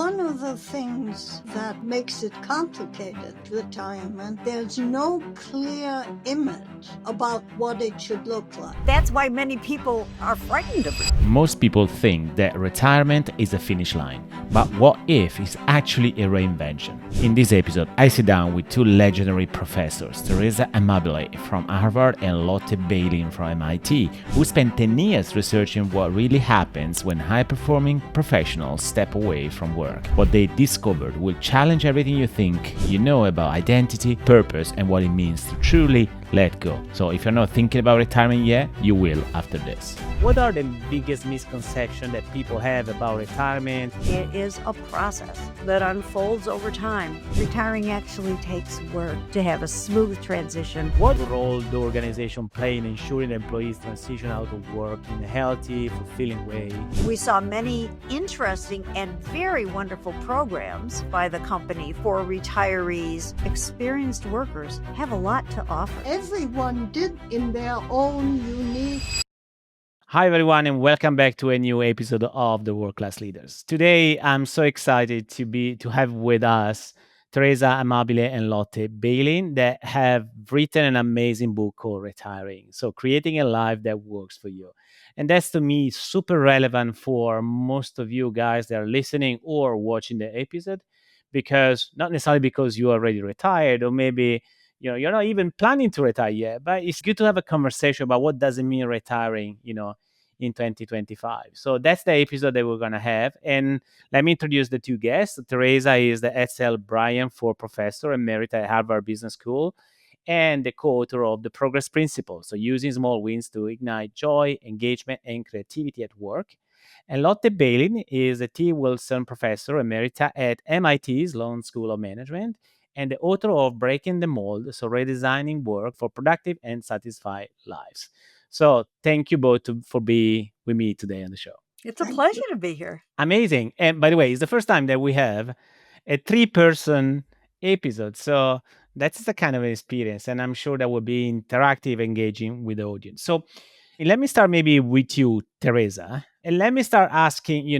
one of the things that makes it complicated, retirement. There's no clear image about what it should look like. That's why many people are frightened of it. Most people think that retirement is a finish line, but what if it's actually a reinvention? In this episode, I sit down with two legendary professors, Teresa Amabile from Harvard and Lotte Bailyn from MIT, who spent 10 years researching what really happens when high-performing professionals step away from work. What they discovered will challenge everything you think you know about identity, purpose, and what it means to truly let go. So if you're not thinking about retirement yet, you will after this. What are the biggest misconceptions that people have about retirement? It is a process that unfolds over time. Retiring actually takes work to have a smooth transition. What role do organizations play in ensuring employees transition out of work in a healthy, fulfilling way? We saw many interesting and very wonderful programs by the company for retirees. Experienced workers have a lot to offer. Everyone did in their own unique. Hi everyone and welcome back to a new episode of the World Class Leaders. Today I'm so excited to have with us Teresa Amabile and Lotte Bailyn that have written an amazing book called Retiring. So creating a life that works for you. And that's to me super relevant for most of you guys that are listening or watching the episode, because not necessarily because you are already retired or maybe you're not even planning to retire yet, but it's good to have a conversation about what does it mean retiring, in 2025. So that's the episode that we're going to have. And let me introduce the two guests. Teresa is the S.L. Bryan Ford Professor Emerita at Harvard Business School and the co-author of The Progress Principle, so using small wins to ignite joy, engagement, and creativity at work. And Lotte Bailyn is a T. Wilson Professor Emerita at MIT's Sloan School of Management and the author of Breaking the Mold, so redesigning work for productive and satisfied lives. So thank you both for being with me today on the show. It's a pleasure to be here. Amazing. And by the way, it's the first time that we have a 3-person episode. So that's the kind of experience. And I'm sure that will be interactive, engaging with the audience. So let me start maybe with you, Teresa. And let me start asking,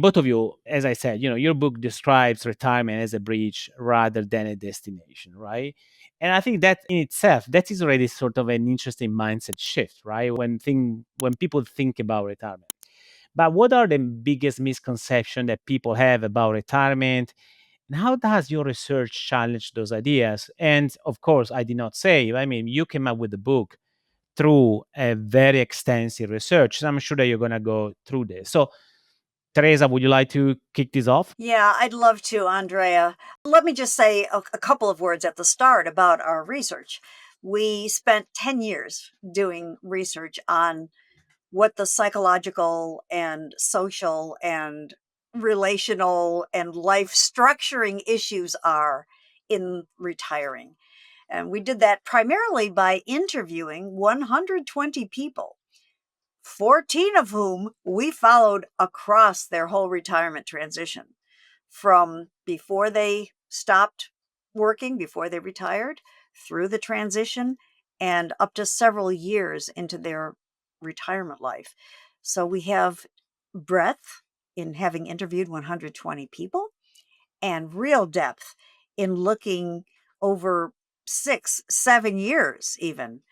both of you, as I said, your book describes retirement as a bridge rather than a destination, right? And I think that in itself, that is already sort of an interesting mindset shift, right? When people think about retirement. But what are the biggest misconceptions that people have about retirement? And how does your research challenge those ideas? And of course, I did not say, you came up with the book through a very extensive research. So I'm sure that you're going to go through this. So Teresa, would you like to kick this off? Yeah, I'd love to, Andrea. Let me just say a couple of words at the start about our research. We spent 10 years doing research on what the psychological and social and relational and life structuring issues are in retiring. And we did that primarily by interviewing 120 people, 14 of whom we followed across their whole retirement transition, from before they stopped working, before they retired, through the transition, and up to several years into their retirement life. So we have breadth in having interviewed 120 people and real depth in looking over 6, 7 years even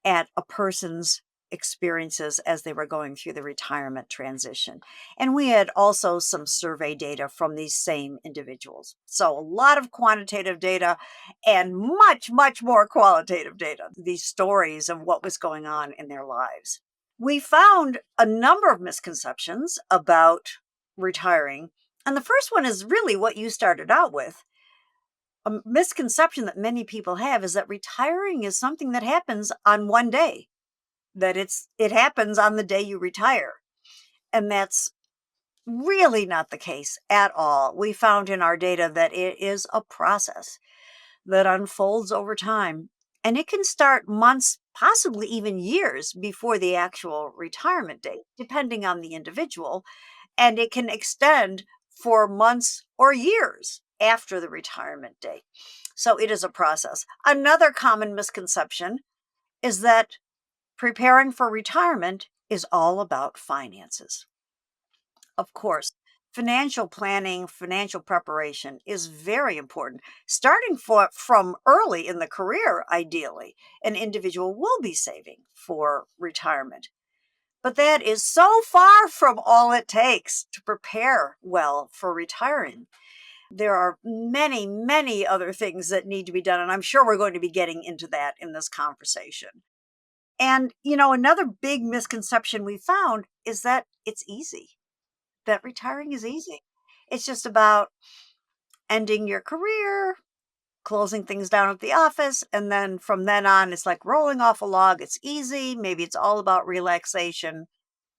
at a person's experiences as they were going through the retirement transition. And we had also some survey data from these same individuals. So a lot of quantitative data and much, much more qualitative data, these stories of what was going on in their lives. We found a number of misconceptions about retiring. And the first one is really what you started out with. A misconception that many people have is that retiring is something that happens on one day, that it happens on the day you retire. And that's really not the case at all. We found in our data that it is a process that unfolds over time. And it can start months, possibly even years before the actual retirement date, depending on the individual. And it can extend for months or years after the retirement date. So it is a process. Another common misconception is that preparing for retirement is all about finances. Of course, financial planning, financial preparation is very important. Starting from early in the career, ideally, an individual will be saving for retirement. But that is so far from all it takes to prepare well for retiring. There are many, many other things that need to be done, and I'm sure we're going to be getting into that in this conversation. And, another big misconception we found is that it's easy, that retiring is easy. It's just about ending your career, closing things down at the office, and then from then on, it's like rolling off a log. It's easy. Maybe it's all about relaxation.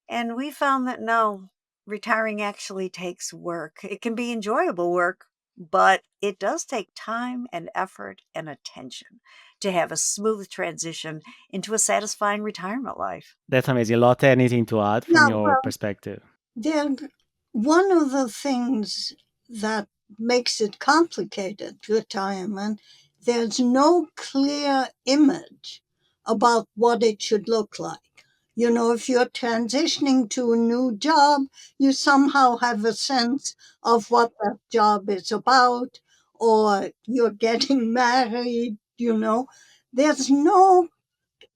And we found that no, retiring actually takes work. It can be enjoyable work, but it does take time and effort and attention to have a smooth transition into a satisfying retirement life. That's amazing. Lotte, anything to add from Yeah, your well, perspective? one of the things that makes it complicated, retirement, there's no clear image about what it should look like. If you're transitioning to a new job, you somehow have a sense of what that job is about, or you're getting married, There's no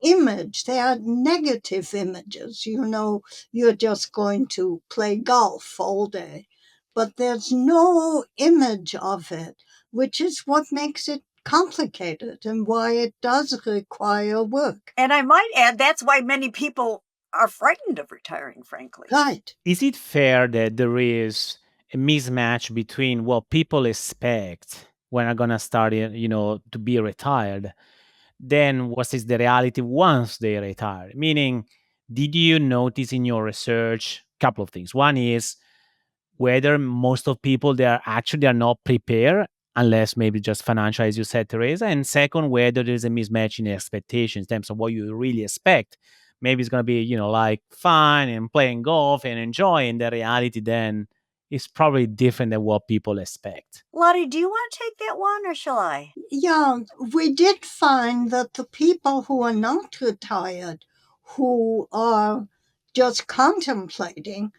image. They are negative images. You're just going to play golf all day. But there's no image of it, which is what makes it complicated and why it does require work. And I might add, that's why many people are frightened of retiring, frankly. Right. Is it fair that there is a mismatch between what people expect when are gonna start, to be retired, then what is the reality once they retire? Meaning, did you notice in your research a couple of things? One is whether most of people they are not prepared unless maybe just financial, as you said, Teresa. And second, whether there's a mismatch in expectations in terms of what you really expect. Maybe it's gonna be, like fun and playing golf and enjoying. The reality then is probably different than what people expect. Lotte, do you want to take that one or shall I? Yeah, we did find that the people who are not retired, who are just contemplating,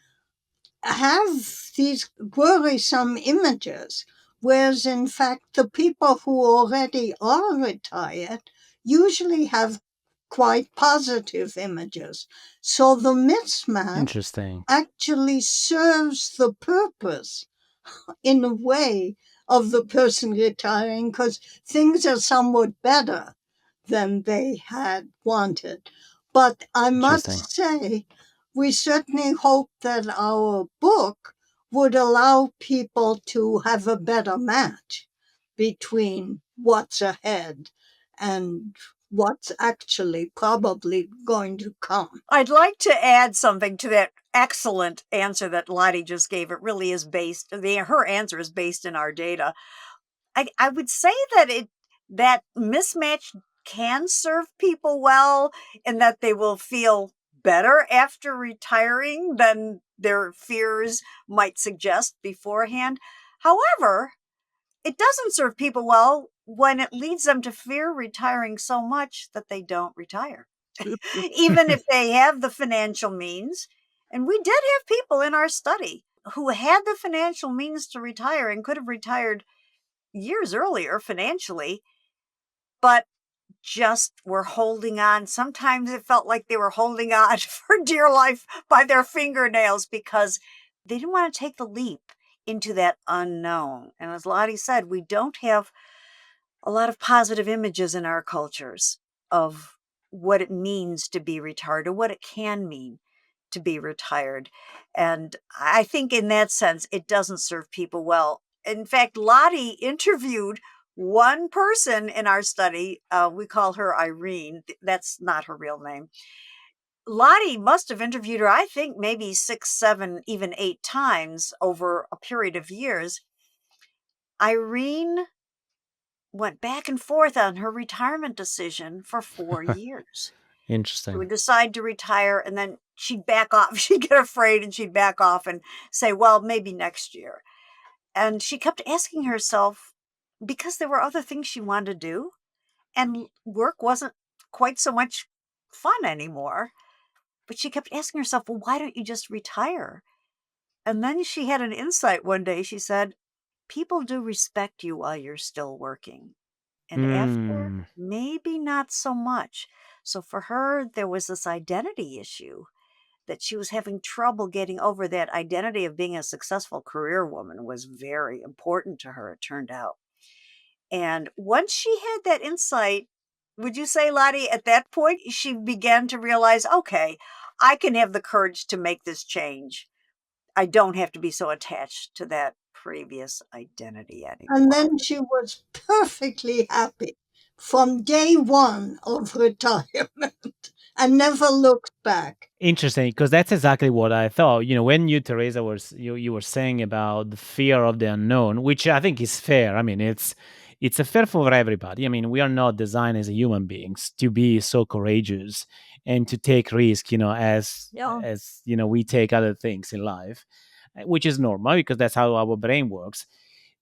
have these worrisome images, whereas in fact the people who already are retired usually have quite positive images. So the mismatch Interesting. actually serves the purpose in a way of the person retiring because things are somewhat better than they had wanted. But I Interesting. must say, we certainly hope that our book would allow people to have a better match between what's ahead and what's actually probably going to come. I'd like to add something to that excellent answer that Lotte just gave. It really is her answer is based in our data. I would say that mismatch can serve people well in that they will feel better after retiring than their fears might suggest beforehand. However, it doesn't serve people well when it leads them to fear retiring so much that they don't retire. Even if they have the financial means. And we did have people in our study who had the financial means to retire and could have retired years earlier financially, but just were holding on. Sometimes it felt like they were holding on for dear life by their fingernails because they didn't want to take the leap into that unknown. And as Lotte said, we don't have a lot of positive images in our cultures of what it means to be retired or what it can mean to be retired. And I think in that sense, it doesn't serve people well. In fact, Lotte interviewed one person in our study. We call her Irene. That's not her real name. Lotte must have interviewed her, I think, maybe 6, 7, even 8 times over a period of years. Irene went back and forth on her retirement decision for 4 years. She Interesting. would decide to retire and then she'd back off. She'd get afraid and she'd back off and say, well, maybe next year. And she kept asking herself, because there were other things she wanted to do and work wasn't quite so much fun anymore. But she kept asking herself, well, why don't you just retire? And then she had an insight one day. She said, people do respect you while you're still working. And after, Mm. maybe not so much. So for her, there was this identity issue that she was having trouble getting over. That identity of being a successful career woman was very important to her, it turned out. And once she had that insight, would you say, Lottie, at that point, she began to realize, okay, I can have the courage to make this change. I don't have to be so attached to that previous identity And anymore. then she was perfectly happy from day one of retirement and never looked back. Interesting, because that's exactly what I thought. When you, Teresa, you were saying about the fear of the unknown, which I think is fair. I mean, it's a fair for everybody. I mean, we are not designed as human beings to be so courageous and to take risk, Yeah. as we take other things in life, which is normal because that's how our brain works.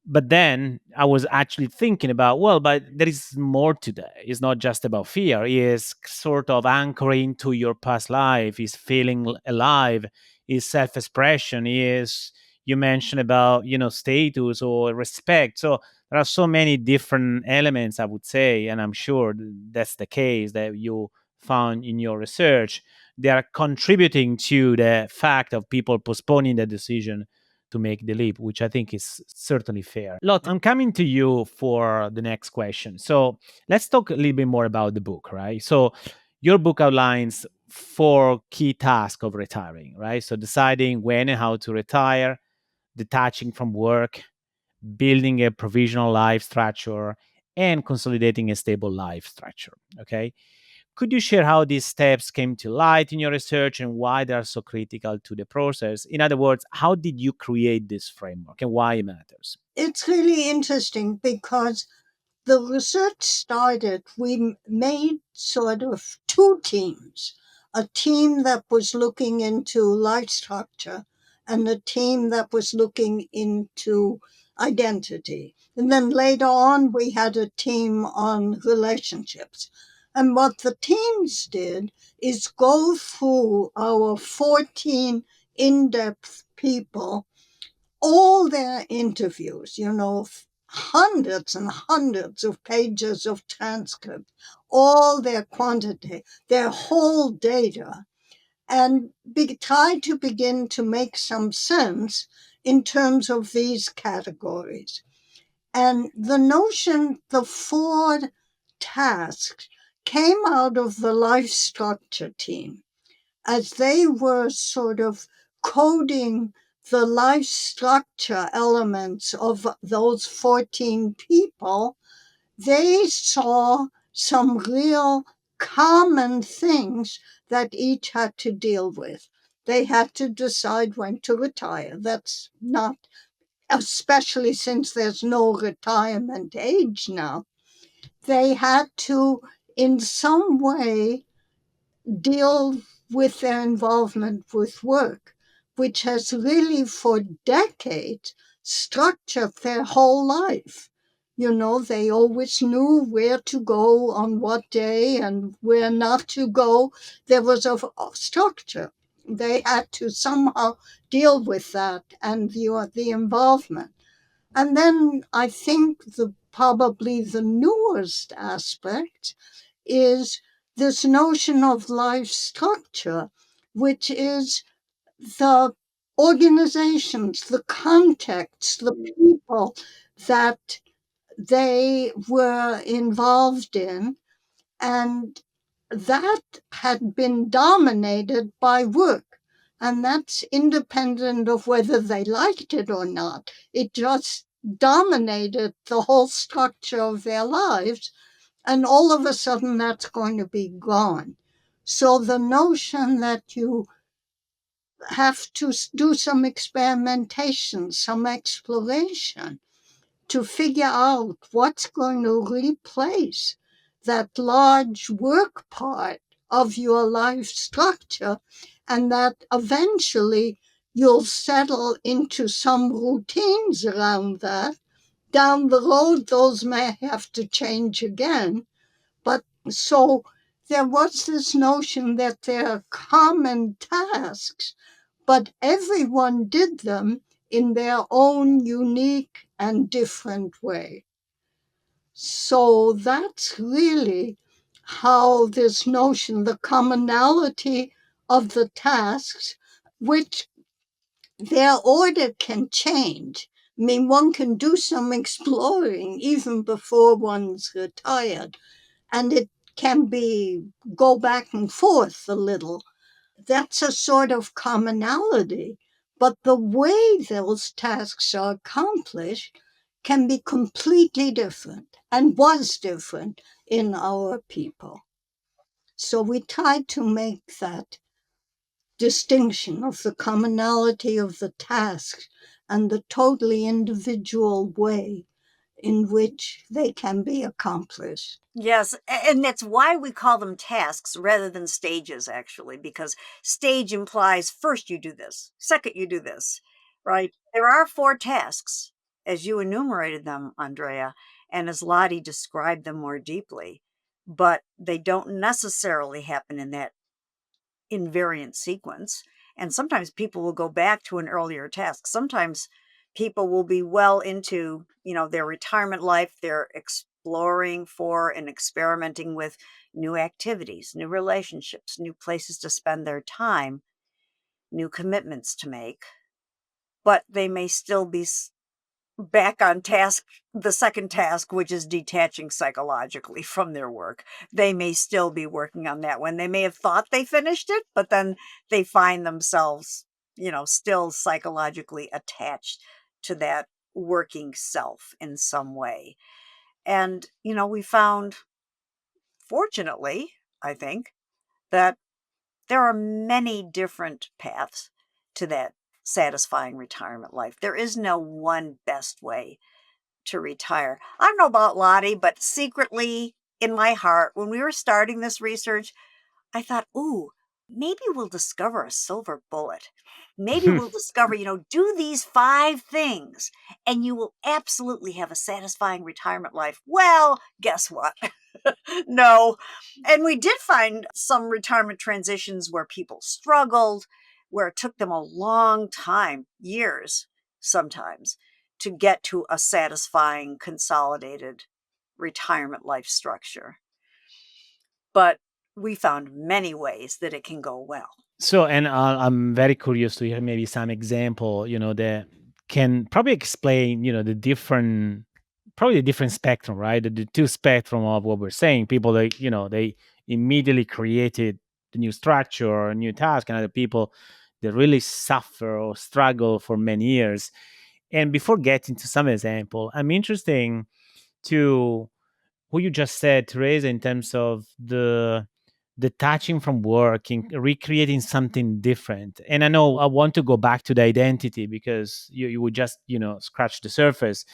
But then I was actually thinking about, well, but there is more to that. It's not just about fear. It's sort of anchoring to your past life, is feeling alive, is self-expression, is you mentioned about, status or respect. So there are so many different elements, I would say, and I'm sure that's the case that you found in your research. They are contributing to the fact of people postponing the decision to make the leap, which I think is certainly fair. Lot, I'm coming to you for the next question. So let's talk a little bit more about the book, right? So your book outlines 4 key tasks of retiring, right? So deciding when and how to retire, detaching from work, building a provisional life structure, and consolidating a stable life structure. Okay. Could you share how these steps came to light in your research and why they are so critical to the process? In other words, how did you create this framework and why it matters? It's really interesting because the research started, we made sort of two teams, a team that was looking into life structure and a team that was looking into identity. And then later on, we had a team on relationships. And what the teams did is go through our 14 in depth people, all their interviews, hundreds and hundreds of pages of transcript, all their quantity, their whole data, and try to begin to make some sense in terms of these categories. And the notion, the 4 tasks, came out of the life structure team as they were sort of coding the life structure elements of those 14 people. They saw some real common things that each had to deal with. They had to decide when to retire. That's not, especially since there's no retirement age now. They had to, in some way, deal with their involvement with work, which has really for decades structured their whole life. They always knew where to go on what day and where not to go. There was a structure. They had to somehow deal with that and the involvement. And then I think probably the newest aspect is this notion of life structure, which is the organizations, the contexts, the people that they were involved in, and that had been dominated by work. And that's independent of whether they liked it or not. It just dominated the whole structure of their lives, and all of a sudden that's going to be gone. So the notion that you have to do some experimentation, some exploration to figure out what's going to replace that large work part of your life structure, and that eventually you'll settle into some routines around that. Down the road, those may have to change again. But so there was this notion that there are common tasks, but everyone did them in their own unique and different way. So that's really how this notion, the commonality of the tasks, which their order can change. I mean, one can do some exploring even before one's retired, and it can be go back and forth a little. That's a sort of commonality. But the way those tasks are accomplished can be completely different and was different in our people. So we tried to make that distinction of the commonality of the tasks and the totally individual way in which they can be accomplished. Yes, and that's why we call them tasks rather than stages, actually, because stage implies first you do this, second you do this, right? There are 4 tasks, as you enumerated them, Andrea, and as Lottie described them more deeply, but they don't necessarily happen in that invariant sequence. And sometimes people will go back to an earlier task. Sometimes people will be well into, their retirement life. They're exploring for and experimenting with new activities, new relationships, new places to spend their time, new commitments to make. But they may still be back on task, the second task, which is detaching psychologically from their work. They may still be working on that one. They may have thought they finished it, but then they find themselves, still psychologically attached to that working self in some way. And, we found, fortunately, I think, that there are many different paths to that satisfying retirement life. There is no one best way to retire. I don't know about Lottie, but secretly in my heart, when we were starting this research, I thought, ooh, maybe we'll discover a silver bullet. Maybe we'll discover, do these 5 things and you will absolutely have a satisfying retirement life. Well, guess what? No. And we did find some retirement transitions where people struggled, where it took them a long time, years sometimes, to get to a satisfying, consolidated retirement life structure. But we found many ways that it can go well. So, and I'm very curious to hear maybe some example, that can probably explain, probably the different spectrum, right? The two spectrum of what we're saying. People that, they immediately created the new structure or a new task, and other people that really suffer or struggle for many years. And before getting to some example, I'm interested to who you just said, Teresa, in terms of the detaching from work and recreating something different. And I know I want to go back to the identity because you would just, scratch the surface.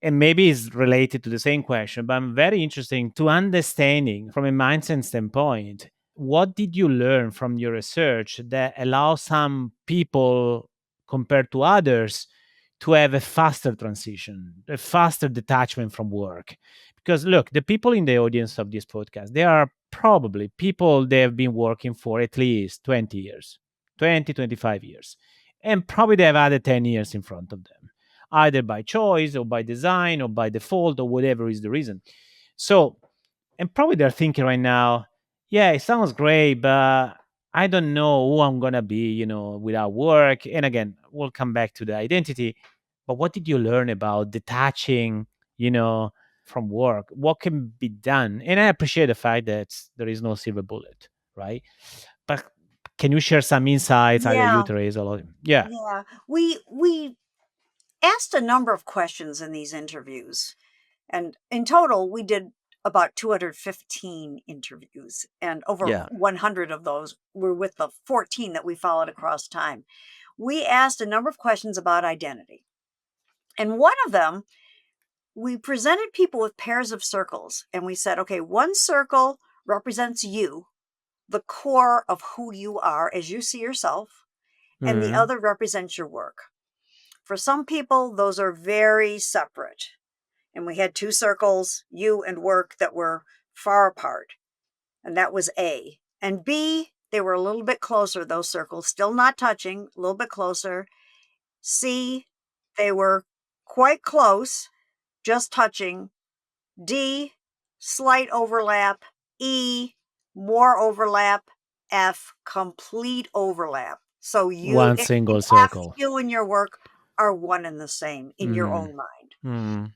And maybe it's related to the same question, but I'm very interested to understanding from a mindset standpoint, what did you learn from your research that allows some people compared to others to have a faster transition, a faster detachment from work? Because look, the people in the audience of this podcast, they are probably people they have been working for at least 20 years, 20, 25 years. And probably they have added 10 years in front of them, either by choice or by design or by default or whatever is the reason. So, and probably they're thinking right now, yeah, it sounds great, but I don't know who I'm going to be, without work. And again, we'll come back to the identity. But what did you learn about detaching, you know, from work? What can be done? And I appreciate the fact that there is no silver bullet, right? But can you share some insights, either you, Yeah, Teresa, or yeah, yeah. We asked a number of questions in these interviews. And in total, we did about 215 interviews, and over yeah. 100 of those were with the 14 that we followed across time. We asked a number of questions about identity. And one of them, we presented people with pairs of circles, and we said, okay, one circle represents you, the core of who you are as you see yourself, and the Mhm. other represents your work. For some people, those are very separate. And we had 2 circles, you and work, that were far apart. And that was A. And B they were a little bit closer, those circles, still not touching, a little bit closer. C, they were quite close, just touching. D, slight overlap. E, more overlap. F, complete overlap. So One single circle. you and your work are one and the same in your Mm. own mind. Mm.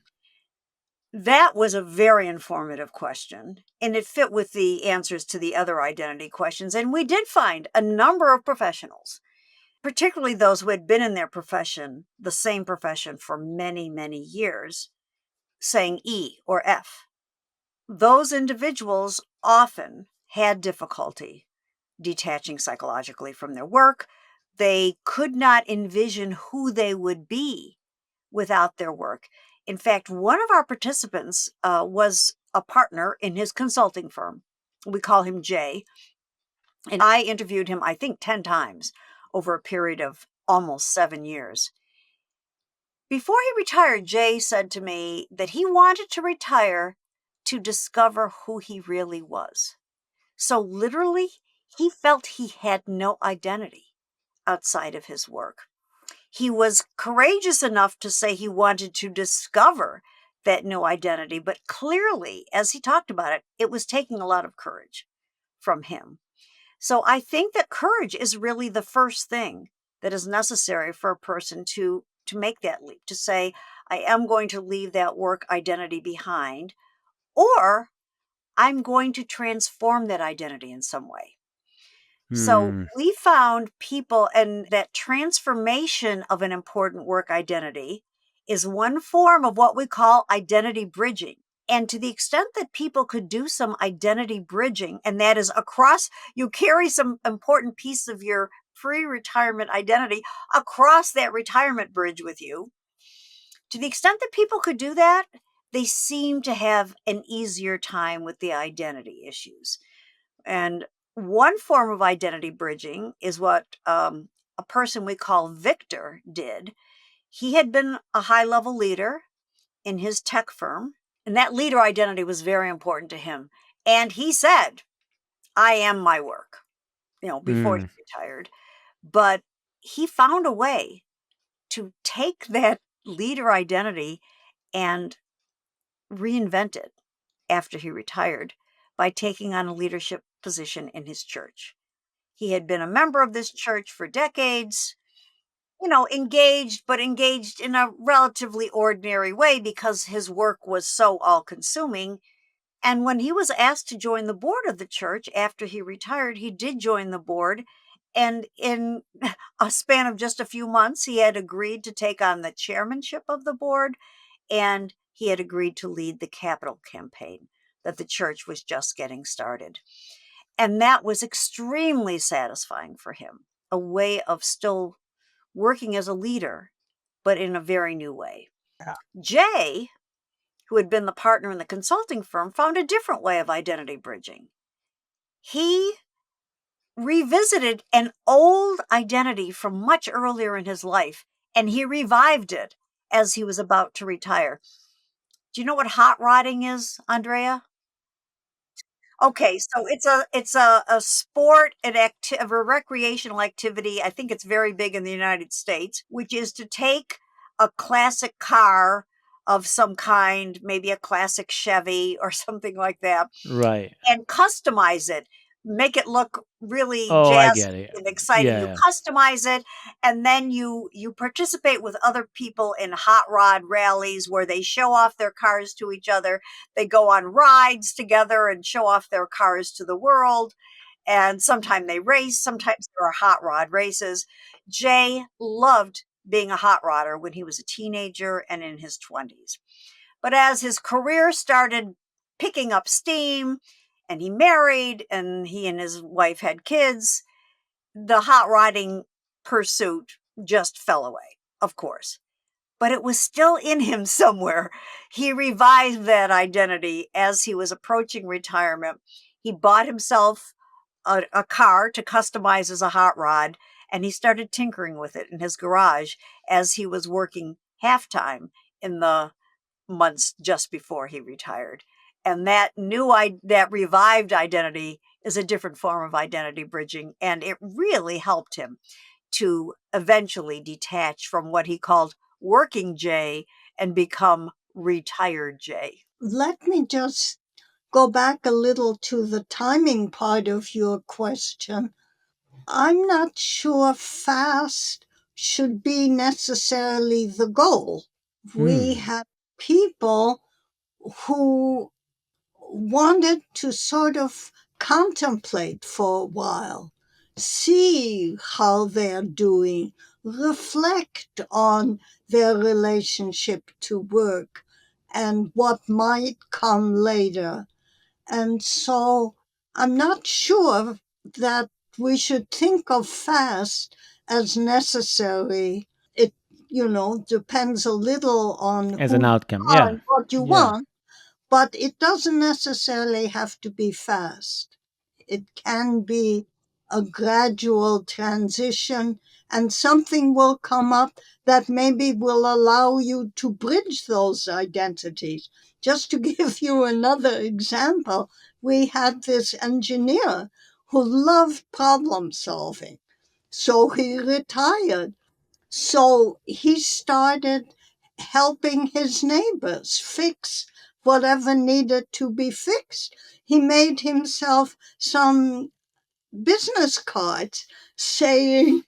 That was a very informative question, and it fit with the answers to the other identity questions. And we did find a number of professionals, particularly those who had been in their profession, the same profession, for many, many years, saying E or F. Those individuals often had difficulty detaching psychologically from their work. They could not envision who they would be without their work. In fact, one of our participants was a partner in his consulting firm. We call him Jay. And I interviewed him, I think, 10 times over a period of almost 7 years. Before he retired, Jay said to me that he wanted to retire to discover who he really was. So literally, he felt he had no identity outside of his work. He was courageous enough to say he wanted to discover that new identity, but clearly, as he talked about it, it was taking a lot of courage from him. So I think that courage is really the first thing that is necessary for a person to make that leap, to say, I am going to leave that work identity behind, or I'm going to transform that identity in some way. So Mm. we found people, and that transformation of an important work identity is one form of what we call identity bridging. And to the extent that people could do some identity bridging, and that is across, you carry some important piece of your pre-retirement identity across that retirement bridge with you. To the extent that people could do that, they seem to have an easier time with the identity issues. And one form of identity bridging is what a person we call Victor did. He had been a high level leader in his tech firm, and that leader identity was very important to him. And he said, I am my work, before he Mm. retired. But he found a way to take that leader identity and reinvent it after he retired by taking on a leadership position in his church. He had been a member of this church for decades, engaged, but engaged in a relatively ordinary way because his work was so all consuming. And when he was asked to join the board of the church after he retired, he did join the board. And in a span of just a few months, he had agreed to take on the chairmanship of the board, and he had agreed to lead the capital campaign that the church was just getting started. And that was extremely satisfying for him, a way of still working as a leader, but in a very new way. Yeah. Jay, who had been the partner in the consulting firm, found a different way of identity bridging. He revisited an old identity from much earlier in his life, and he revived it as he was about to retire. Do you know what hot rodding is, Andrea? Okay, so it's a sport, a recreational activity. I think it's very big in the United States, which is to take a classic car of some kind, maybe a classic Chevy or something like that, Right. and customize it, make it look really Oh, I jazzy get it. and exciting. You Yeah. customize it, and then you participate with other people in hot rod rallies where they show off their cars to each other. They go on rides together and show off their cars to the world. And sometimes they race, sometimes there are hot rod races. Jay loved being a hot rodder when he was a teenager and in his 20s. But as his career started picking up steam and he married and he and his wife had kids, the hot rodding pursuit just fell away, of course. But it was still in him somewhere. He revived that identity as he was approaching retirement. He bought himself a car to customize as a hot rod, and he started tinkering with it in his garage as he was working half time in the months just before he retired. And that revived identity is a different form of identity bridging. And it really helped him to eventually detach from what he called working Jay and become retired Jay. Let me just go back a little to the timing part of your question. I'm not sure fast should be necessarily the goal. We Hmm. have people who wanted to sort of contemplate for a while, see how they're doing, reflect on their relationship to work and what might come later. And so I'm not sure that we should think of fast as necessary. It, depends a little on As who an you outcome, are yeah. and what you Yeah. want, but it doesn't necessarily have to be fast. It can be a gradual transition, and something will come up that maybe will allow you to bridge those identities. Just to give you another example, we had this engineer who loved problem solving. So he retired, so he started helping his neighbors fix whatever needed to be fixed. He made himself some business cards saying,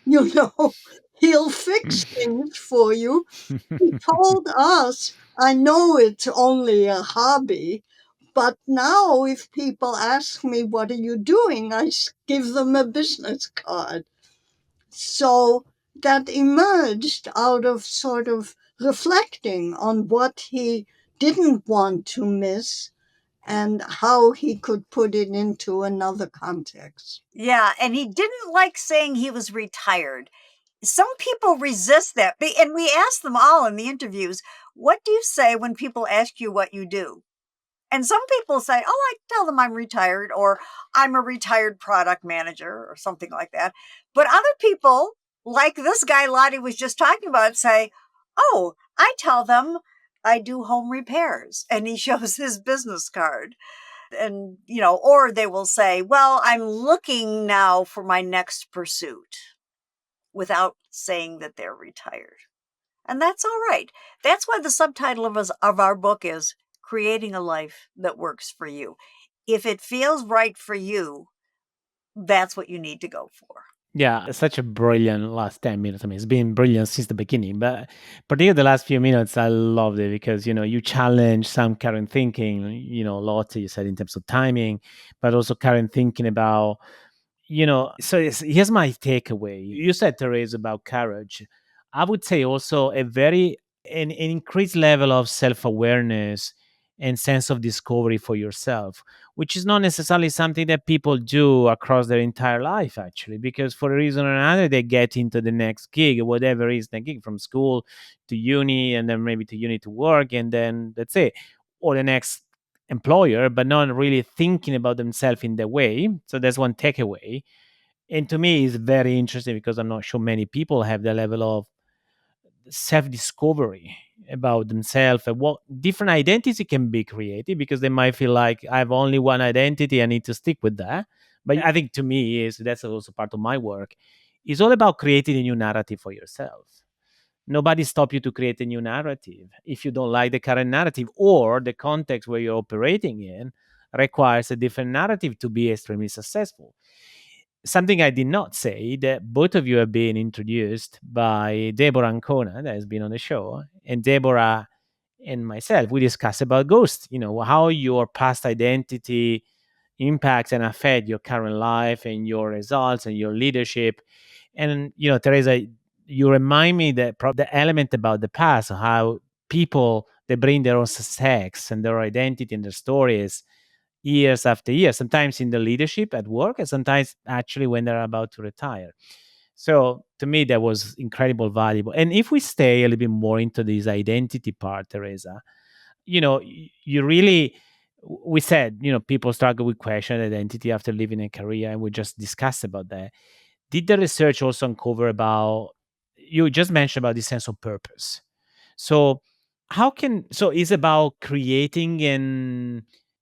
you know, he'll fix things for you. He told us, I know it's only a hobby, but now if people ask me, what are you doing? give them a business card. So that emerged out of sort of reflecting on what he didn't want to miss and how he could put it into another context. Yeah, and he didn't like saying he was retired. Some people resist that. And we asked them all in the interviews, what do you say when people ask you what you do? And some people say, oh, I tell them I'm retired or I'm a retired product manager or something like that. But other people, like this guy Lottie was just talking about, say, oh, I tell them I do home repairs. And he shows his business card. And, or they will say, well, I'm looking now for my next pursuit without saying that they're retired. And that's all right. That's why the subtitle of our book is Creating a Life That Works for You. If it feels right for you, that's what you need to go for. Yeah, such a brilliant last 10 minutes. I mean, it's been brilliant since the beginning, but particularly the last few minutes, I loved it because, you challenge some current thinking, Lotte, you said in terms of timing, but also current thinking about, so here's my takeaway. You said, Therese, about courage. I would say also an increased level of self-awareness and sense of discovery for yourself, which is not necessarily something that people do across their entire life, actually, because for a reason or another, they get into the next gig, whatever is the gig, from school to uni, and then maybe to uni to work, and then that's it, or the next employer, but not really thinking about themselves in that way. So that's one takeaway. And to me, it's very interesting because I'm not sure many people have the level of self discovery about themselves and what different identity can be created, because they might feel like I have only one identity, I need to stick with that. But I think to me is that's also part of my work. It's all about creating a new narrative for yourself. Nobody stop you to create a new narrative. If you don't like the current narrative, or the context where you're operating in requires a different narrative to be extremely successful. Something I did not say, that both of you have been introduced by Deborah Ancona, that has been on the show, and Deborah and myself, we discuss about ghosts, how your past identity impacts and affect your current life and your results and your leadership. And, Teresa, you remind me that the element about the past, how people, they bring their own sex and their identity and their stories years after year, sometimes in the leadership at work, and sometimes actually when they're about to retire. So to me, that was incredible valuable. And if we stay a little bit more into this identity part, Teresa, you really, we said, people struggle with question identity after leaving a career, and we just discussed about that. Did the research also uncover about, you just mentioned about this sense of purpose? So it's about creating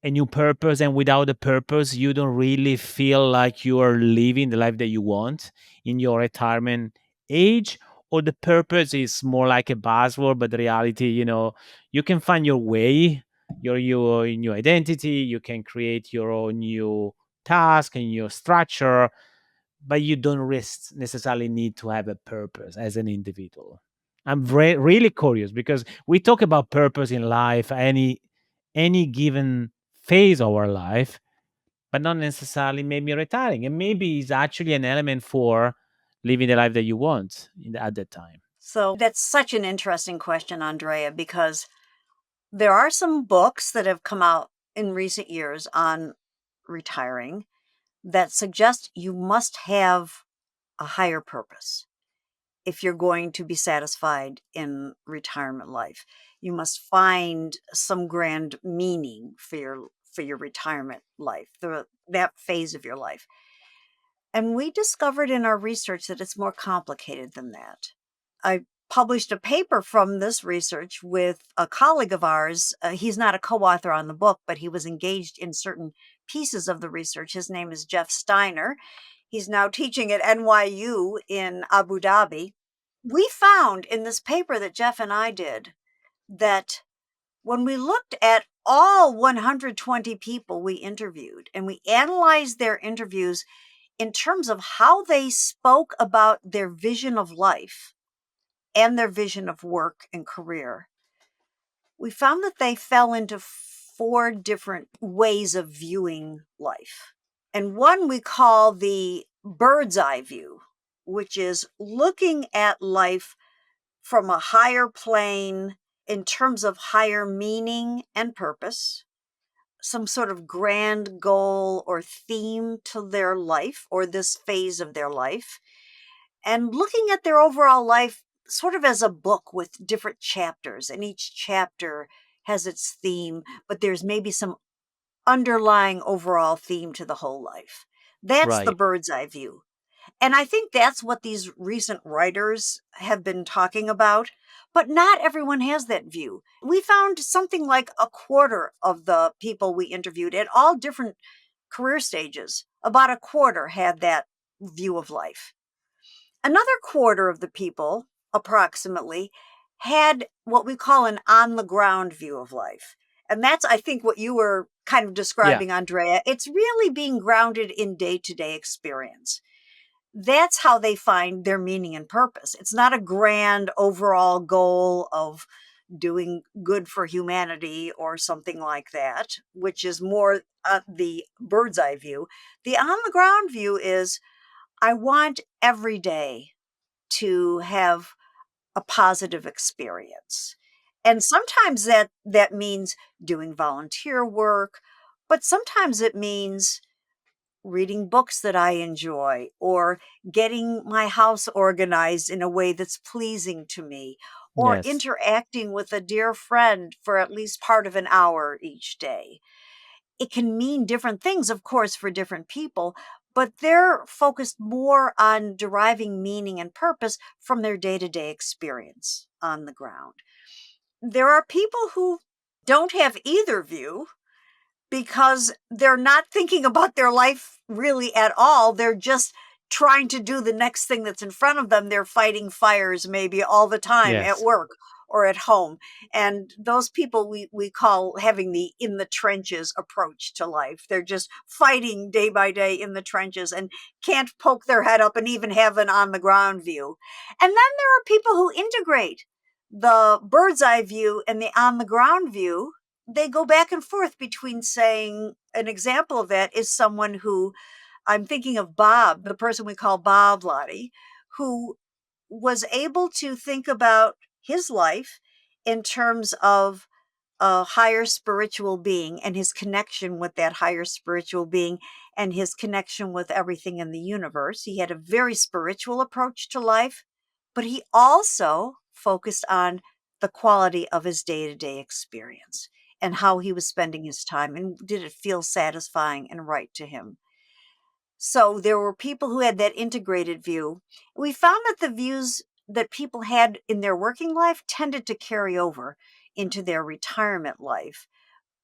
a new purpose, and without a purpose you don't really feel like you are living the life that you want in your retirement age? Or the purpose is more like a buzzword, but the reality, you can find your way, your new identity, you can create your own new task and your structure, but you don't necessarily need to have a purpose as an individual. I'm really curious because we talk about purpose in life, any given phase of our life, but not necessarily maybe retiring. And maybe it's actually an element for living the life that you want at that time. So that's such an interesting question, Andrea, because there are some books that have come out in recent years on retiring that suggest you must have a higher purpose if you're going to be satisfied in retirement life. You must find some grand meaning for your retirement life, that phase of your life. And we discovered in our research that it's more complicated than that. I published a paper from this research with a colleague of ours. He's not a co-author on the book, but he was engaged in certain pieces of the research. His name is Jeff Steiner. He's now teaching at NYU in Abu Dhabi. We found in this paper that Jeff and I did that when we looked at all 120 people we interviewed and we analyzed their interviews in terms of how they spoke about their vision of life and their vision of work and career, we found that they fell into 4 different ways of viewing life. And one we call the bird's eye view, which is looking at life from a higher plane in terms of higher meaning and purpose, some sort of grand goal or theme to their life or this phase of their life, and looking at their overall life sort of as a book with different chapters, and each chapter has its theme, but there's maybe some underlying overall theme to the whole life. That's the Right. bird's eye view. And I think that's what these recent writers have been talking about. But not everyone has that view. We found something like a quarter of the people we interviewed at all different career stages, about a quarter had that view of life. Another quarter of the people, approximately, had what we call an on the ground view of life. And that's, I think, what you were kind of Yeah. describing, Andrea. It's really being grounded in day to day experience. That's how they find their meaning and purpose. It's not a grand overall goal of doing good for humanity or something like that, which is more the bird's eye view. The on the ground view is I want every day to have a positive experience. And sometimes that means doing volunteer work, but sometimes it means reading books that I enjoy or getting my house organized in a way that's pleasing to me or Yes. interacting with a dear friend for at least part of an hour each day. It can mean different things, of course, for different people, but they're focused more on deriving meaning and purpose from their day to day experience on the ground. There are people who don't have either view because they're not thinking about their life really at all. They're just trying to do the next thing that's in front of them. They're fighting fires maybe all the time at Yes. work or at home. And those people we call having the in the trenches approach to life. They're just fighting day by day in the trenches and can't poke their head up and even have an on the ground view. And then there are people who integrate the bird's eye view and the on the ground view. They go back and forth between saying, an example of that is someone who, I'm thinking of Bob, the person we call Bob Lottie, who was able to think about his life in terms of a higher spiritual being and his connection with that higher spiritual being and his connection with everything in the universe. He had a very spiritual approach to life, but he also focused on the quality of his day to day experience and how he was spending his time and did it feel satisfying and right to him. So there were people who had that integrated view. We found that the views that people had in their working life tended to carry over into their retirement life.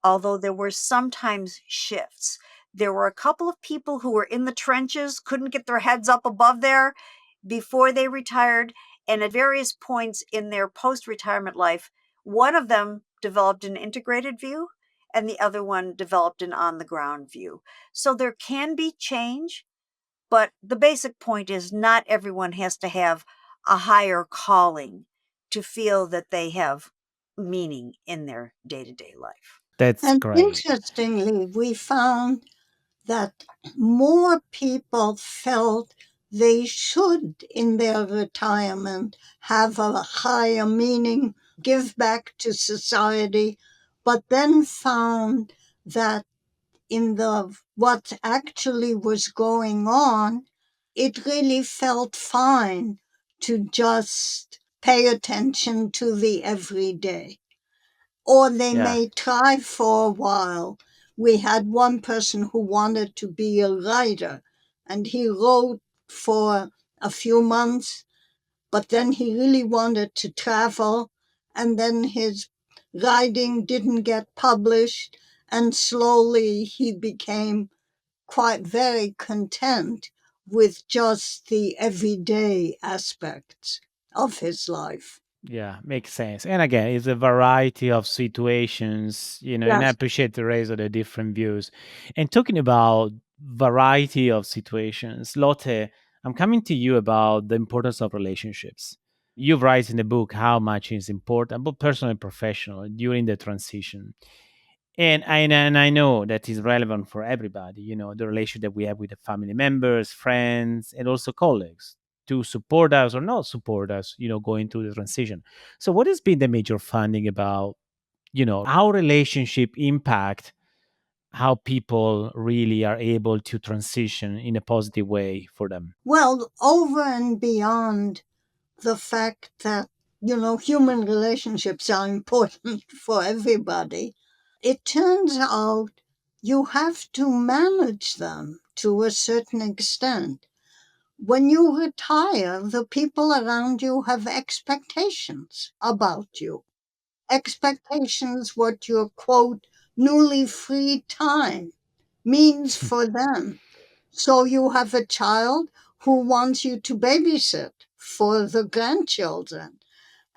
although there were sometimes shifts. There were a couple of people who were in the trenches, couldn't get their heads up above there before they retired. And at various points in their post retirement life, one of them developed an integrated view and the other one developed an on the ground view. So there can be change, but the basic point is not everyone has to have a higher calling to feel that they have meaning in their day to day life. That's And great. interestingly, we found that more people felt they should, in their retirement, have a higher meaning, give back to society, but then found that in the what actually was going on, it really felt fine to just pay attention to the everyday. Or they Yeah. may try for a while. We had one person who wanted to be a writer, and he wrote for a few months, but then he really wanted to travel, and then his writing didn't get published, and slowly he became quite very content with just the everyday aspects of his life. Yeah, makes sense. And again, it's a variety of situations, and I Yes. appreciate the raise of the different views. And talking about variety of situations, Lotte, I'm coming to you about the importance of relationships. You've written in the book how much is important, both personal and professional, during the transition. And I know that is relevant for everybody, the relationship that we have with the family members, friends, and also colleagues to support us or not support us, going through the transition. So what has been the major finding about, how relationship impact how people really are able to transition in a positive way for them? Well, over and beyond the fact that, human relationships are important for everybody, it turns out you have to manage them to a certain extent. When you retire, the people around you have expectations about you. Expectations, what your quote, newly free time means for them. So you have a child who wants you to babysit for the grandchildren.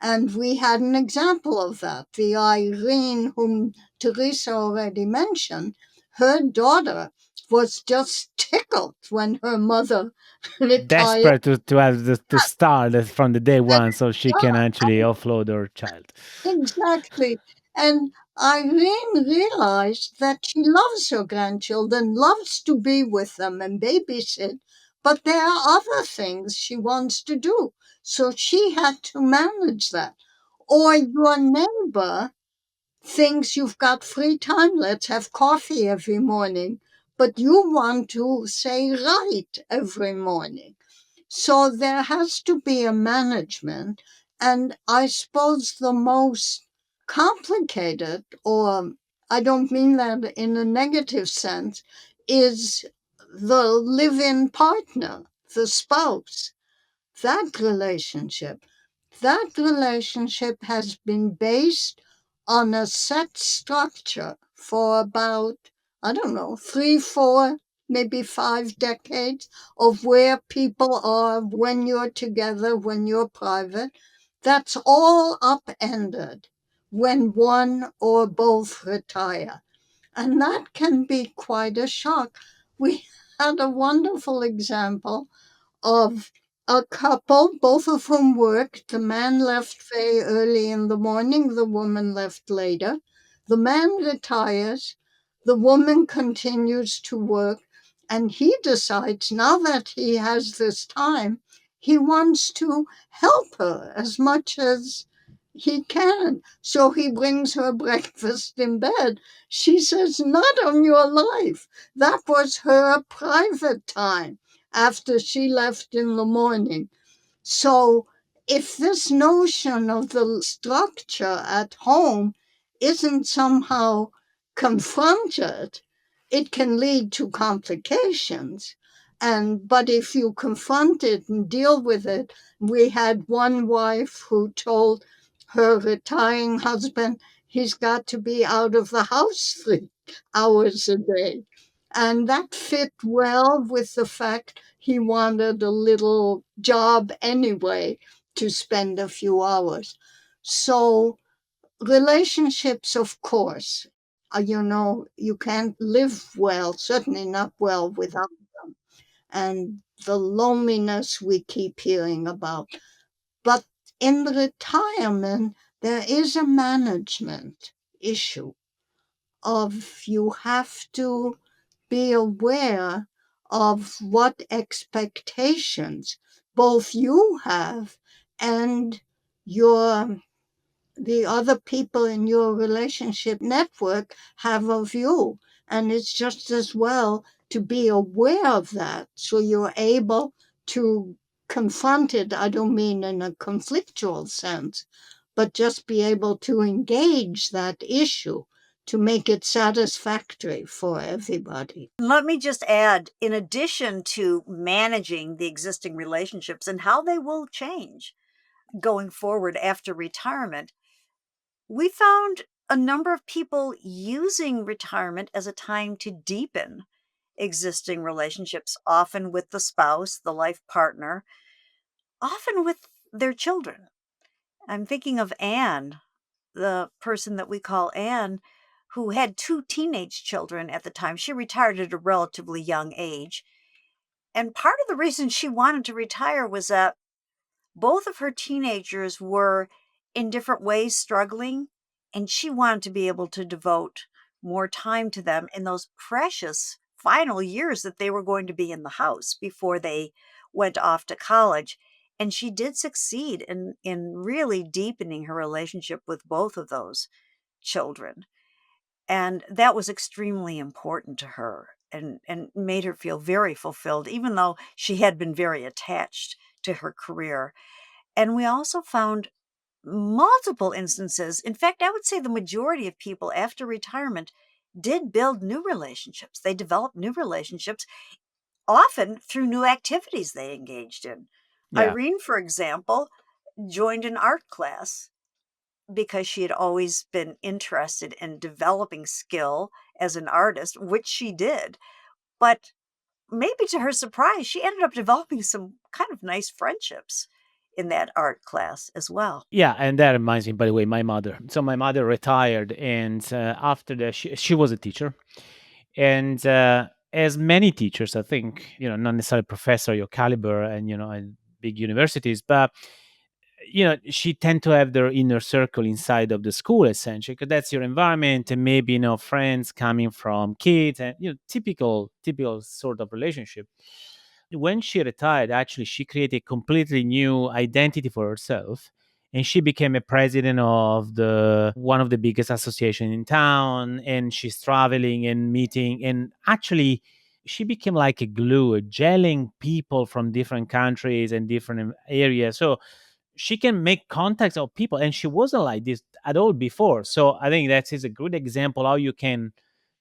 And we had an example of that. The Irene, whom Teresa already mentioned, her daughter was just tickled when her mother retired. Desperate to have to start from the day one so she can actually offload her child. Exactly. And Irene realized that she loves her grandchildren, loves to be with them and babysit, but there are other things she wants to do. So she had to manage that. Or your neighbor thinks you've got free time, let's have coffee every morning, but you want to say right every morning. So there has to be a management. And I suppose the most complicated, or I don't mean that in a negative sense, is the live in partner, the spouse, that relationship. That relationship has been based on a set structure for about, I don't know, 3, 4, maybe 5 decades of where people are when you're together, when you're private. That's all upended when one or both retire. And that can be quite a shock. We had a wonderful example of a couple, both of whom worked. The man left very early in the morning, the woman left later. The man retires, the woman continues to work, and he decides now that he has this time, he wants to help her as much as he can. So he brings her breakfast in bed. She says, "Not on your life. That was her private time after she left in the morning." So, if this notion of the structure at home isn't somehow confronted, it can lead to complications. But if you confront it and deal with it, we had one wife who told her retiring husband, he's got to be out of the house 3 hours a day. And that fit well with the fact he wanted a little job anyway to spend a few hours. So, relationships, of course, you can't live well, certainly not well without them. And the loneliness we keep hearing about. But in retirement, there is a management issue of you have to be aware of what expectations both you have and your the other people in your relationship network have of you. And it's just as well to be aware of that so you're able to confront it. I don't mean in a conflictual sense, but just be able to engage that issue to make it satisfactory for everybody. Let me just add, in addition to managing the existing relationships and how they will change going forward after retirement, we found a number of people using retirement as a time to deepen existing relationships, often with the spouse, the life partner, often with their children. I'm thinking of Anne, the person that we call Anne, who had 2 teenage children at the time. She retired at a relatively young age. And part of the reason she wanted to retire was that both of her teenagers were in different ways struggling, and she wanted to be able to devote more time to them in those precious final years that they were going to be in the house before they went off to college. And she did succeed in really deepening her relationship with both of those children. And that was extremely important to her and made her feel very fulfilled, even though she had been very attached to her career. And we also found multiple instances. In fact, I would say the majority of people after retirement did build new relationships. They developed new relationships, often through new activities they engaged in. Yeah. Irene, for example, joined an art class because she had always been interested in developing skill as an artist, which she did. But maybe to her surprise, she ended up developing some kind of nice friendships in that art class as well. Yeah, and that reminds me, by the way, my mother. So my mother retired, and after that, she was a teacher, and as many teachers, I think, not necessarily professor your caliber, and at big universities, but she tend to have their inner circle inside of the school, essentially, because that's your environment, and maybe friends coming from kids, and typical sort of relationship. When she retired, actually, she created a completely new identity for herself, and she became a president of the one of the biggest association in town, and she's traveling and meeting, and actually she became like a glue, gelling people from different countries and different areas. So she can make contacts of people, and she wasn't like this at all before. So I think that is a good example how you can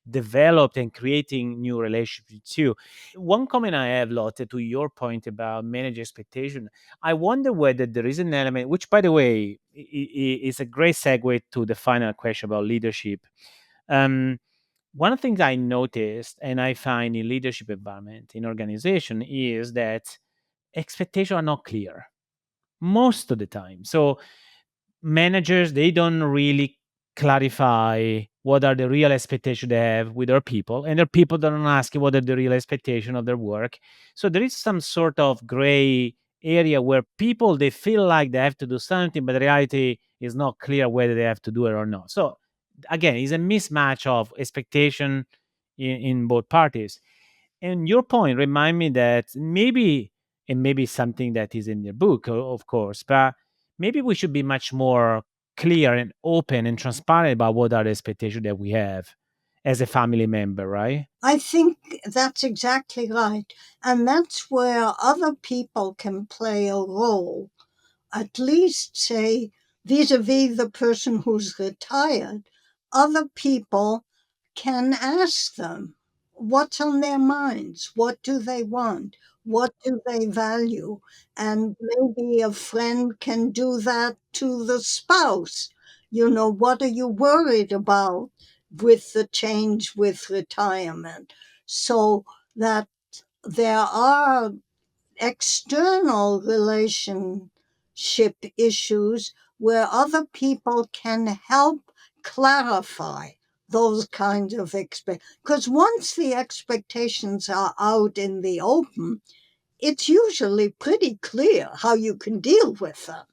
develop and creating new relationships too. One comment I have, Lotte, to your point about manage expectation, I wonder whether there is an element, which by the way is a great segue to the final question about leadership. um, One of the things I noticed and I find in leadership environment in organization is that expectations are not clear most of the time. So managers, they don't really clarify what are the real expectations they have with their people, and their people don't ask what are the real expectations of their work. So there is some sort of gray area where people, they feel like they have to do something, but the reality is not clear whether they have to do it or not. So again, it's a mismatch of expectation in both parties. And your point remind me that maybe, and maybe something that is in your book, of course, but maybe we should be much more clear and open and transparent about what are the expectations that we have as a family member, right? I think that's exactly right. And that's where other people can play a role, at least say vis-a-vis the person who's retired. Other people can ask them what's on their minds, what do they want, what do they value, and maybe a friend can do that to the spouse. What are you worried about with the change with retirement? So that there are external relationship issues where other people can help clarify those kinds of expectations. Because once the expectations are out in the open, it's usually pretty clear how you can deal with them.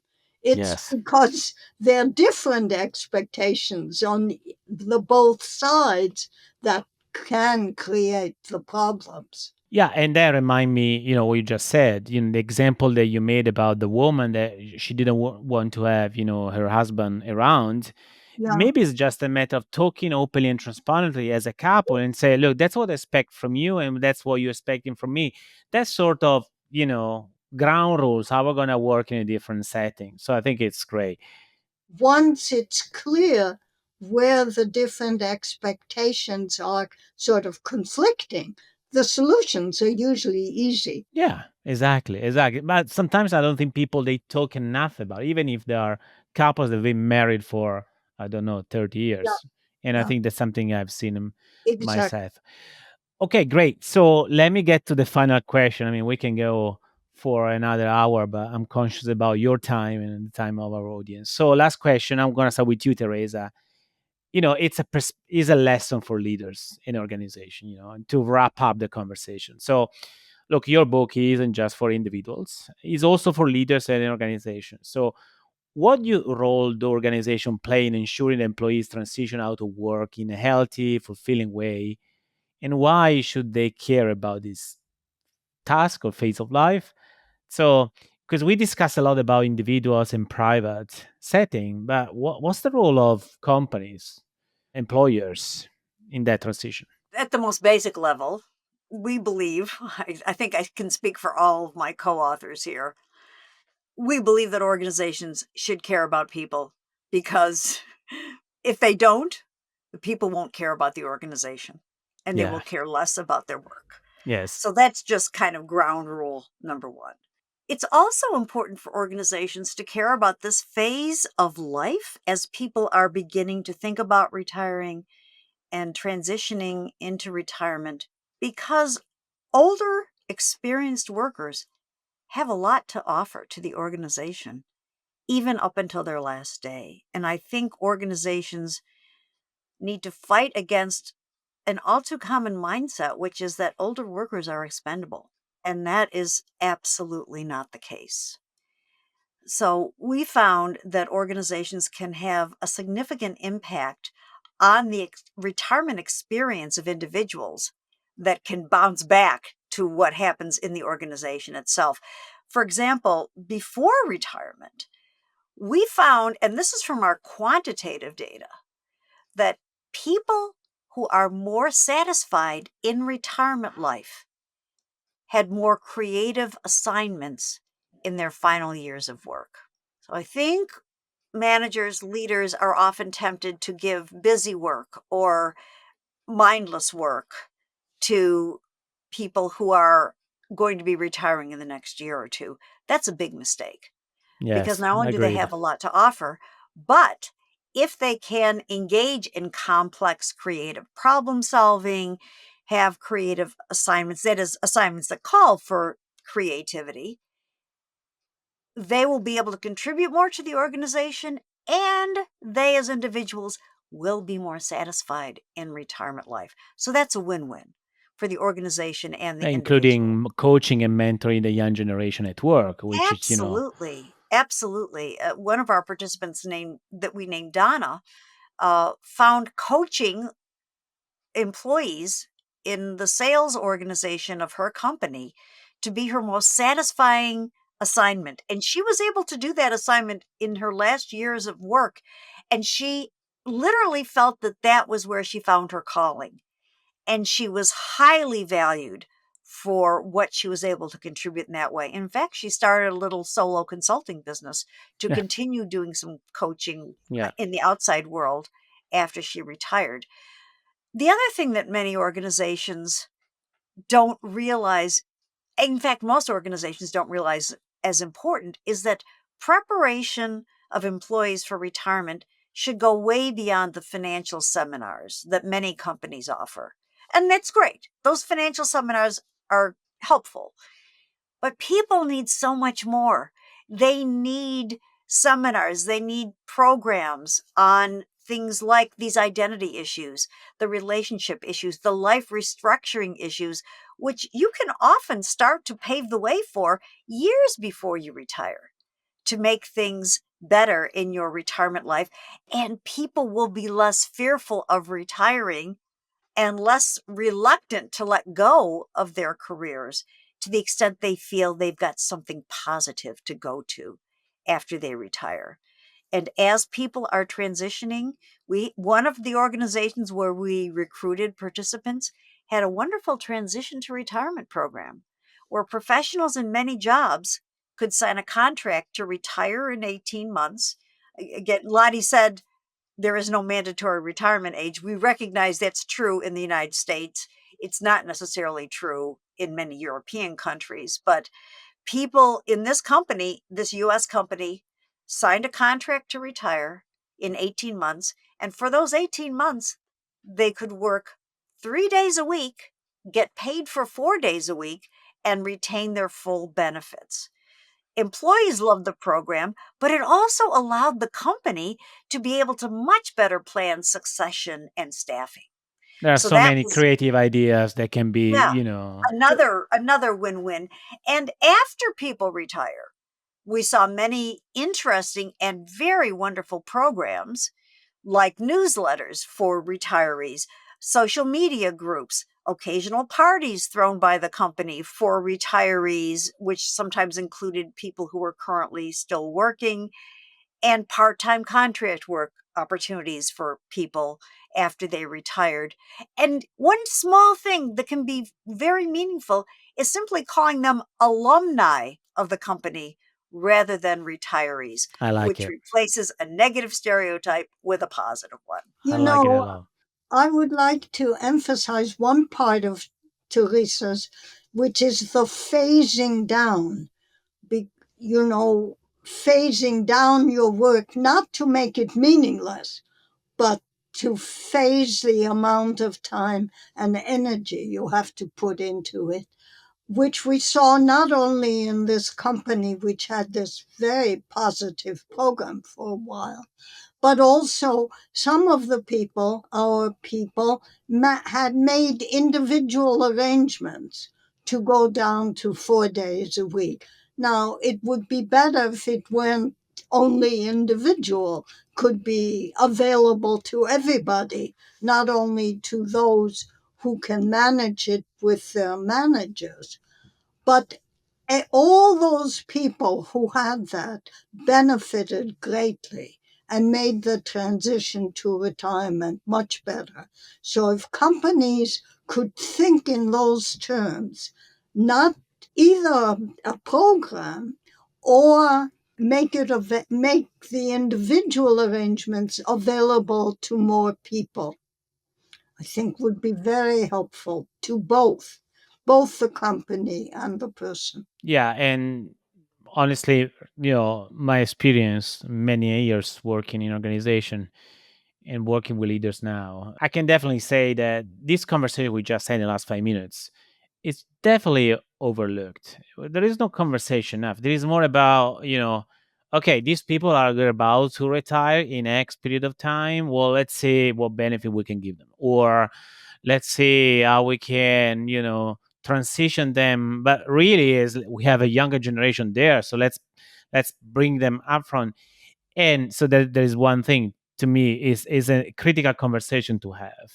It's Yes. because there are different expectations on the both sides that can create the problems. Yeah, and that remind me, what you just said, the example that you made about the woman that she didn't want to have, her husband around. Yeah. Maybe it's just a matter of talking openly and transparently as a couple and say, look, that's what I expect from you, and that's what you're expecting from me. That's sort of, ground rules, how we're going to work in a different setting. So I think it's great. Once it's clear where the different expectations are sort of conflicting, the solutions are usually easy. Yeah, exactly. But sometimes I don't think people they talk enough about, it, even if they are couples that have been married for I don't know 30 Yeah, years, and I yeah, think that's something I've seen exactly. myself. Okay, great. So let me get to the final question. I mean, we can go for another hour, but I'm conscious about your time and the time of our audience. So last question, I'm gonna start with you, Teresa. It's is a lesson for leaders in organization. And to wrap up the conversation. So look, your book isn't just for individuals, it's also for leaders and organizations. So what role the organization play in ensuring employees transition out of work in a healthy, fulfilling way, and why should they care about this task or phase of life? So because we discuss a lot about individuals in private setting, but what's the role of companies, employers in that transition? At the most basic level, we believe, I think I can speak for all of my co authors here, we believe that organizations should care about people because if they don't, the people won't care about the organization and they will Yeah. care less about their work. Yes. So that's just kind of ground rule number one. It's also important for organizations to care about this phase of life as people are beginning to think about retiring and transitioning into retirement because older, experienced workers have a lot to offer to the organization, even up until their last day. And I think organizations need to fight against an all too common mindset, which is that older workers are expendable. And that is absolutely not the case. So we found that organizations can have a significant impact on the retirement experience of individuals that can bounce back to what happens in the organization itself. For example, before retirement, we found, and this is from our quantitative data, that people who are more satisfied in retirement life had more creative assignments in their final years of work. So I think managers, leaders are often tempted to give busy work or mindless work to people who are going to be retiring in the next year or two. That's a big mistake because Yes. not only do they Agreed. have a lot to offer, but if they can engage in complex creative problem solving, have creative assignments, that is, assignments that call for creativity, they will be able to contribute more to the organization and they as individuals will be more satisfied in retirement life. So that's a win-win for the organization and the individual. Including coaching and mentoring the young generation at work, which is, Absolutely. Absolutely. One of our participants named that we named Donna found coaching employees in the sales organization of her company to be her most satisfying assignment. And she was able to do that assignment in her last years of work. And she literally felt that that was where she found her calling. And she was highly valued for what she was able to contribute in that way. In fact, she started a little solo consulting business to yeah, continue doing some coaching yeah, in the outside world after she retired. The other thing that many organizations don't realize, in fact, most organizations don't realize as important, is that preparation of employees for retirement should go way beyond the financial seminars that many companies offer. And that's great. Those financial seminars are helpful. But people need so much more. They need seminars, they need programs on things like these identity issues, the relationship issues, the life restructuring issues, which you can often start to pave the way for years before you retire to make things better in your retirement life. And people will be less fearful of retiring and less reluctant to let go of their careers to the extent they feel they've got something positive to go to after they retire. And as people are transitioning, one of the organizations where we recruited participants had a wonderful transition to retirement program where professionals in many jobs could sign a contract to retire in 18 months. Again, Lottie said there is no mandatory retirement age. We recognize that's true in the United States. It's not necessarily true in many European countries, but people in this company, this US company, signed a contract to retire in 18 months. And for those 18 months, they could work 3 days a week, get paid for 4 days a week, and retain their full benefits. Employees loved the program, but it also allowed the company to be able to much better plan succession and staffing. There are So so that many was, creative ideas that can be, yeah, another win-win. And after people retire, we saw many interesting and very wonderful programs like newsletters for retirees, social media groups, occasional parties thrown by the company for retirees, which sometimes included people who were currently still working, and part-time contract work opportunities for people after they retired. And one small thing that can be very meaningful is simply calling them alumni of the company rather than retirees, I like which it. replaces a negative stereotype with a positive one. I You like it a know, lot. I would like to emphasize one part of Teresa's, which is the phasing down. Be, you know, phasing down your work, not to make it meaningless, but to phase the amount of time and energy you have to put into it, which we saw not only in this company, which had this very positive program for a while, but also some of the people, our people, had made individual arrangements to go down to 4 days a week. Now, it would be better if it weren't only individual, could be available to everybody, not only to those who can manage it with their managers. But all those people who had that benefited greatly and made the transition to retirement much better. So if companies could think in those terms, not either a program or make the individual arrangements available to more people, I think would be very helpful to both the company and the person. Yeah, and honestly, my experience, many years working in organization and working with leaders now, I can definitely say that this conversation we just had in the last 5 minutes is definitely overlooked. There is no conversation enough. There is more about, okay, these people are about to retire in X period of time. Well, let's see what benefit we can give them. Or let's see how we can, transition them. But really is we have a younger generation there. So let's bring them up front. And so there is one thing to me is a critical conversation to have.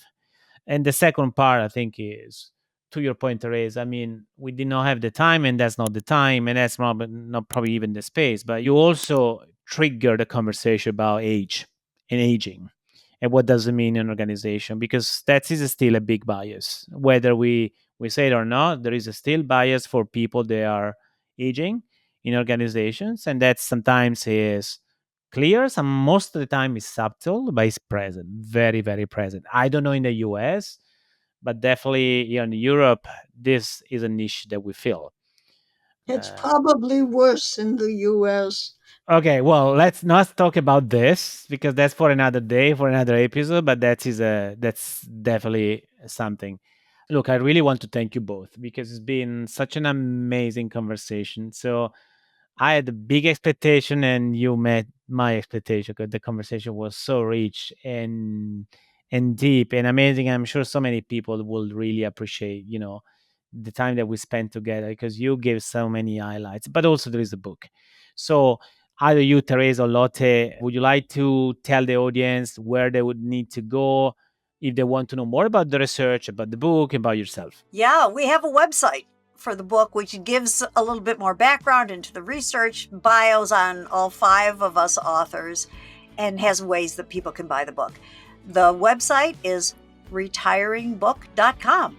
And the second part, I think, is to your point, Therese. I mean, we did not have the time, and that's not the time, and that's not probably even the space. But you also trigger the conversation about age and aging, and what does it mean in an organization? Because that is still a big bias, whether we say it or not. There is a still bias for people that are aging in organizations, and that sometimes is clear. Some most of the time is subtle, but it's present, very, very present. I don't know in the US, but definitely here in Europe, this is a niche that we feel. It's Uh, probably worse in the US. Okay, well, let's not talk about this because that's for another day, for another episode. But that's definitely something. Look, I really want to thank you both because it's been such an amazing conversation. So I had a big expectation, and you met my expectation because the conversation was so rich and deep and amazing. I'm sure so many people will really appreciate, the time that we spent together because you gave so many highlights. But also there is a book. So either you, Teresa or Lotte, would you like to tell the audience where they would need to go if they want to know more about the research, about the book, about yourself? Yeah, we have a website for the book, which gives a little bit more background into the research, bios on all 5 of us authors, and has ways that people can buy the book. The website is retiringbook.com.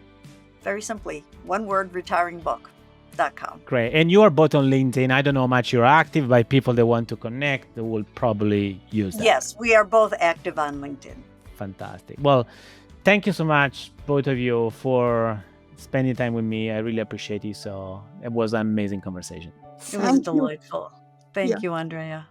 Very simply, one word, retiringbook.com. Great. And you are both on LinkedIn. I don't know how much you're active, but people that want to connect, they will probably use that. Yes, we are both active on LinkedIn. Fantastic. Well, thank you so much, both of you, for spending time with me. I really appreciate it. So it was an amazing conversation. It was Thank you. delightful. Thank Yeah. you, Andrea.